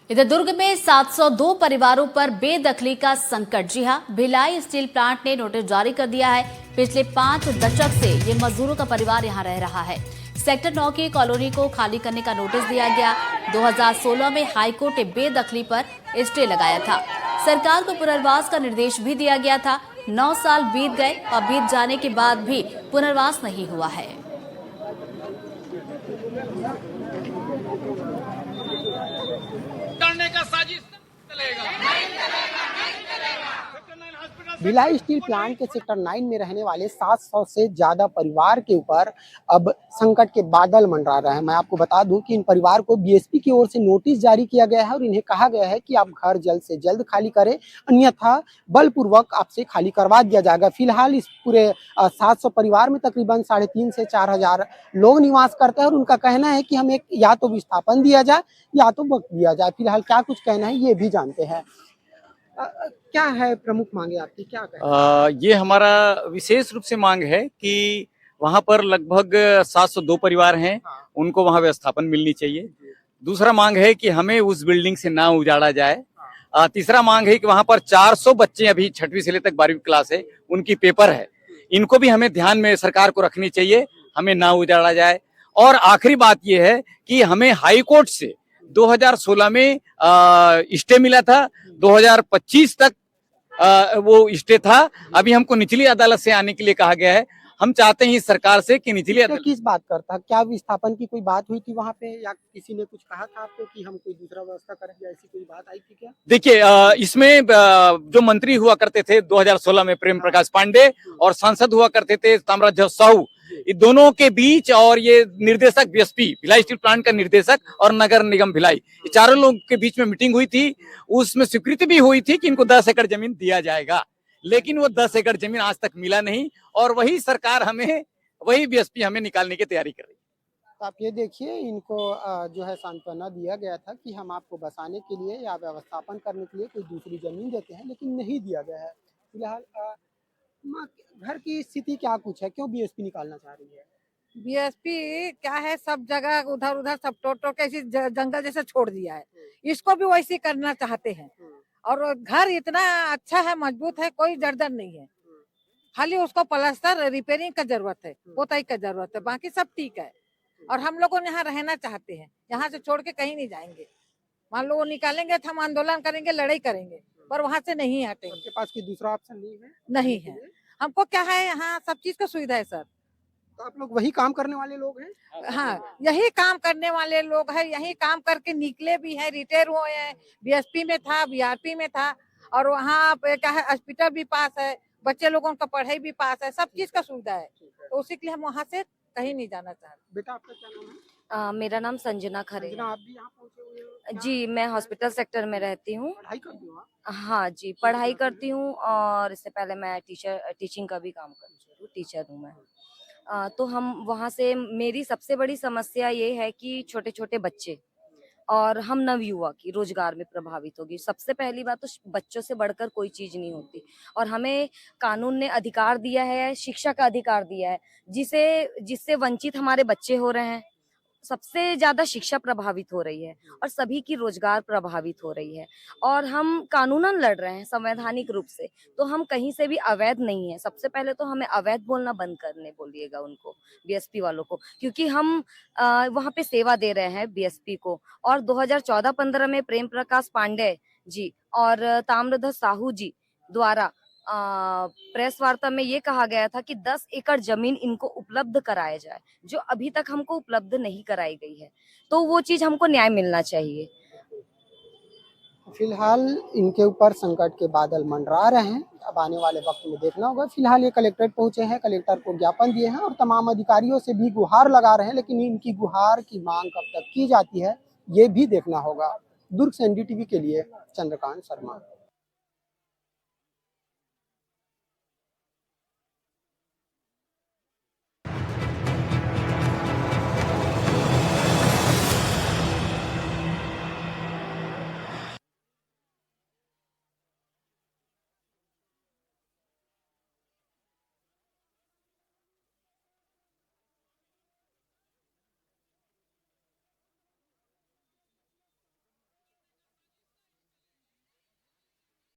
इधर दुर्ग में 702 परिवारों पर बेदखली का संकट। जी हां, भिलाई स्टील प्लांट ने नोटिस जारी कर दिया है। पिछले 5 दशक से ये मजदूरों का परिवार यहां रह रहा है। सेक्टर 9 की कॉलोनी को खाली करने का नोटिस दिया गया। 2016 में हाईकोर्ट ने बेदखली पर स्टे लगाया था। सरकार को पुनर्वास का निर्देश भी दिया गया था। 9 साल बीत गए और बीत जाने के बाद भी पुनर्वास नहीं हुआ है। करने का साजिश चलेगा। भिलाई स्टील प्लांट के सेक्टर 9 में रहने वाले 700 से ज्यादा परिवार के ऊपर अब संकट के बादल मंडरा रहे हैं। मैं आपको बता दूं कि इन परिवार को बीएसपी की ओर से नोटिस जारी किया गया है और इन्हें कहा गया है कि आप घर जल्द से जल्द खाली करें, अन्यथा बलपूर्वक आपसे खाली करवा दिया जाएगा। फिलहाल इस पूरे 700 परिवार में तकरीबन 3,500 से 4,000 लोग निवास करते हैं और उनका कहना है कि हमें या तो विस्थापन दिया जाए या तो वक्त दिया जाए। फिलहाल क्या कुछ कहना है ये भी जानते हैं। क्या है प्रमुख मांगे आपकी, क्या ये हमारा विशेष रूप से मांग है कि वहां पर लगभग 702 परिवार हैं, उनको वहां व्यवस्थापन मिलनी चाहिए। दूसरा मांग है कि हमें उस बिल्डिंग से ना उजाड़ा जाए। तीसरा मांग है कि वहां पर 400 बच्चे अभी 6वीं से लेकर 12वीं क्लास है, उनकी पेपर है, इनको भी हमें ध्यान में सरकार को रखनी चाहिए, हमें ना उजाड़ा जाए। और आखिरी बात यह है कि हमें हाई कोर्ट से 2016 में स्टे मिला था, 2025 तक वो स्टे था। अभी हमको निचली अदालत से आने के लिए कहा गया है। हम चाहते हैं इस सरकार से कि निचली अदालत किस बात करता, क्या विस्थापन की कोई बात हुई थी वहां पे या किसी ने कुछ कहा था आपको कि हम कोई दूसरा व्यवस्था करेंगे, ऐसी कोई बात आई थी क्या? देखिए, इसमें जो मंत्री हुआ करते थे 2016 में प्रेम प्रकाश पांडे और सांसद हुआ करते थे ताम्रध्वज साहू, ये दोनों के बीच और ये निर्देशक बीएसपी भिलाई स्टील प्लांट का निर्देशक और नगर निगम भिलाई, ये चारों लोग के बीच में मीटिंग हुई थी। उसमें स्वीकृति भी हुई थी कि इनको 10 एकड़ जमीन दिया जाएगा, लेकिन वो 10 एकड़ जमीन आज तक मिला नहीं और वही सरकार हमें, वही बीएसपी हमें निकालने की तैयारी कर रही है। तो आप ये देखिए, इनको जो है सांत्वना दिया गया था कि हम आपको बसाने के लिए या व्यवस्थापन करने के लिए कोई दूसरी जमीन देते हैं, लेकिन नहीं दिया गया है। फिलहाल घर की स्थिति क्या कुछ है, क्यों बीएसपी निकालना चाह रही है? बीएसपी क्या है, सब जगह उधर उधर सब टोटो के जंगल जैसे छोड़ दिया है, इसको भी वैसे करना चाहते हैं। और घर इतना अच्छा है, मजबूत है, कोई जर्जर नहीं है, खाली उसको प्लास्टर रिपेयरिंग का जरूरत है, पोताई का जरूरत है, बाकी सब ठीक है। और हम लोगों ने यहाँ रहना चाहते हैं, यहाँ से छोड़ के कहीं नहीं जाएंगे। मान लो वो निकालेंगे तो हम आंदोलन करेंगे, लड़ाई करेंगे, पर वहाँ से नहीं हटेंगे। आपके पास कोई दूसरा ऑप्शन नहीं है? नहीं है, हमको क्या है, यहाँ सब चीज का सुविधा है सर। तो आप लोग वही काम करने वाले लोग हैं? हाँ, यही काम करने वाले लोग हैं, यही काम करके निकले भी हैं, रिटायर हुए हैं। बीएसपी में था, बीआरपी में था, और वहाँ पे क्या है, हॉस्पिटल भी पास है, बच्चे लोगों का पढ़ाई भी पास है, सब चीज का सुविधा है। तो उसी के लिए हम वहाँ से कहीं नहीं जाना चाहते। बेटा आपका क्या नाम है? मेरा नाम संजना खरे संजना, है। आप भी यहाँ पहुँचे हुए हो? जी, मैं हॉस्पिटल सेक्टर में रहती हूँ। पढ़ाई करती हो आप? हाँ जी, पढ़ाई करती हूँ और इससे पहले मैं टीचिंग का भी काम करती हूँ, टीचर हूँ मैं। तो हम वहाँ से, मेरी सबसे बड़ी समस्या ये है कि छोटे-छोटे बच्चे और हम नवयुवक की रोजगार में प्रभावित होगी। सबसे पहली बात तो बच्चों से बढ़कर कोई चीज़ नहीं होती और हमें कानून ने अधिकार दिया है, शिक्षा का अधिकार दिया है, जिससे वंचित हमारे बच्चे हो रहे हैं। सबसे ज़्यादा शिक्षा प्रभावित हो रही है और सभी की रोजगार प्रभावित हो रही है और हम कानूनन लड़ रहे हैं संवैधानिक रूप से, तो हम कहीं से भी अवैध नहीं है। सबसे पहले तो हमें अवैध बोलना बंद करने बोलिएगा उनको, बीएसपी वालों को, क्योंकि हम वहाँ पे सेवा दे रहे हैं बीएसपी को। और 2014-15 में प्रेम प्रकाश पांडे जी और ताम्रध्वज साहू जी द्वारा प्रेस वार्ता में ये कहा गया था कि 10 एकड़ जमीन इनको उपलब्ध कराया जाए, जो अभी तक हमको उपलब्ध नहीं कराई गई है, तो वो चीज हमको न्याय मिलना चाहिए। फिलहाल इनके ऊपर संकट के बादल मंडरा रहे हैं, अब आने वाले वक्त में देखना होगा। फिलहाल ये कलेक्ट्रेट पहुंचे हैं, कलेक्टर को ज्ञापन दिए हैं और तमाम अधिकारियों से भी गुहार लगा रहे हैं, लेकिन इनकी गुहार की मांग कब तक की जाती है ये भी देखना होगा। दुर्ग से एनडीटीवी के लिए चंद्रकांत शर्मा।